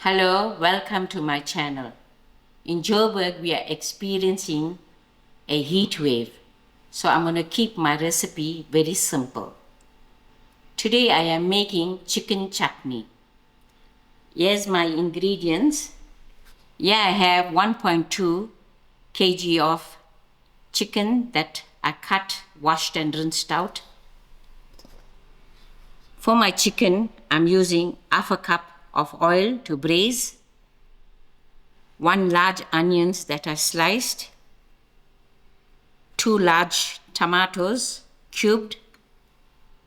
Hello, welcome to my channel. In Joburg, we are experiencing a heat wave, so I'm going to keep my recipe very simple. Today I am making chicken chutney. Here's my ingredients. Here I have 1.2 kg of chicken that I cut, washed and rinsed out. For my chicken, I'm using half a cup of oil to braise, 1 large onions that I sliced, 2 large tomatoes cubed.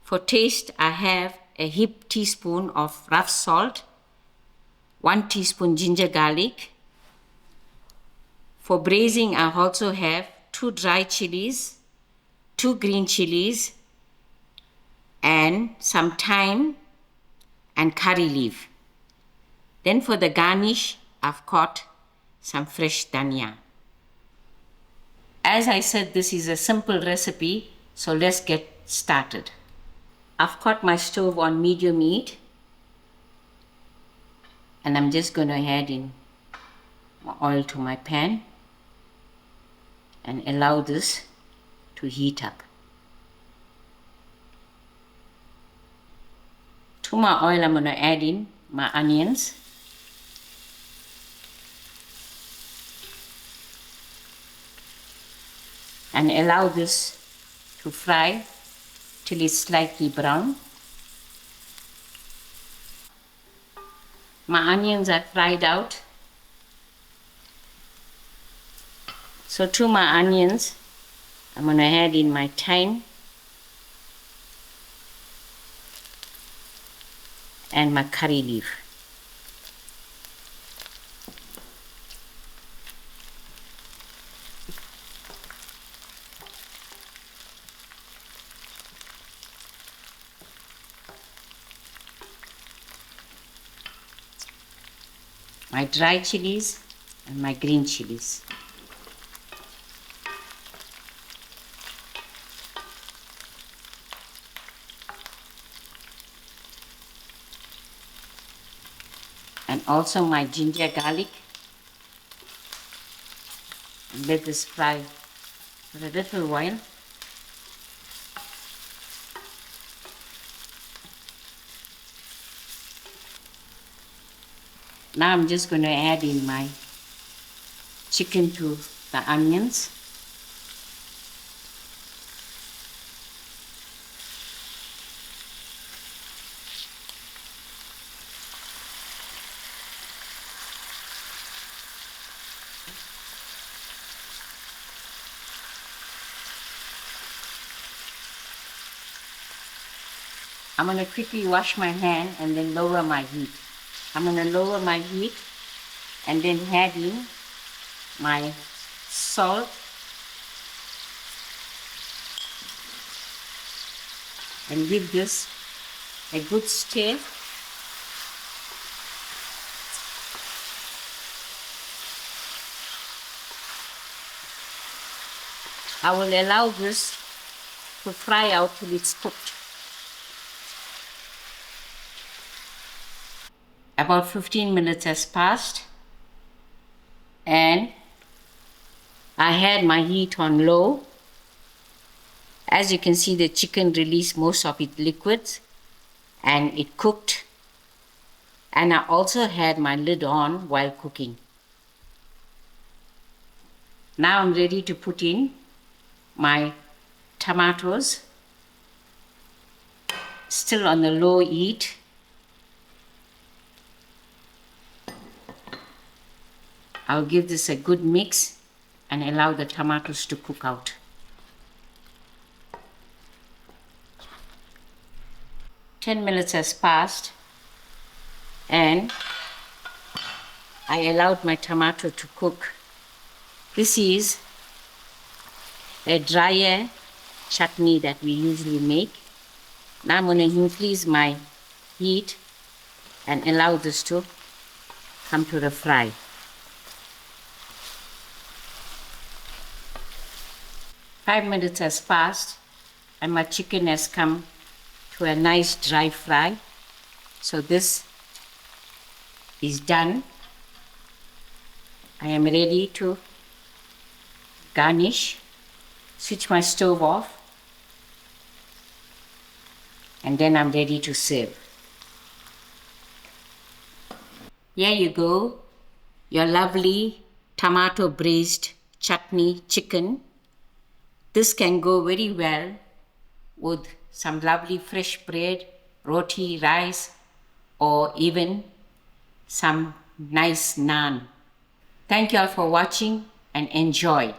For taste, I have a heaped teaspoon of rough salt, 1 teaspoon ginger garlic. For braising, I also have 2 dry chilies, 2 green chilies, and some thyme and curry leaf. Then for the garnish, I've got some fresh dhania. As I said, this is a simple recipe, so let's get started. I've got my stove on medium heat, and I'm just going to add in my oil to my pan and allow this to heat up. To my oil, I'm going to add in my onions. And allow this to fry till it's slightly brown. My onions are fried out. So to my onions, I'm going to add in my thyme and my curry leaf. My dry chilies and my green chilies. And also my ginger garlic. And let this fry for a little while. Now I'm just going to add in my chicken to the onions. I'm going to quickly wash my hand and then lower my heat. I'm going to lower my heat and then add in my salt and give this a good stir. I will allow this to fry out till it's cooked. About 15 minutes has passed and I had my heat on low. As you can see, the chicken released most of its liquids and it cooked, and I also had my lid on while cooking. Now I'm ready to put in my tomatoes, still on the low heat. I'll give this a good mix and allow the tomatoes to cook out. Ten minutes has passed and I allowed my tomato to cook. This is a drier chutney that we usually make. Now I'm going to increase my heat and allow this to come to the fry. Five minutes has passed and my chicken has come to a nice dry fry. So this is done. I am ready to garnish. Switch my stove off. And then I'm ready to serve. Here you go, your lovely tomato braised chutney chicken. This can go very well with some lovely fresh bread, roti, rice, or even some nice naan. Thank you all for watching and enjoy.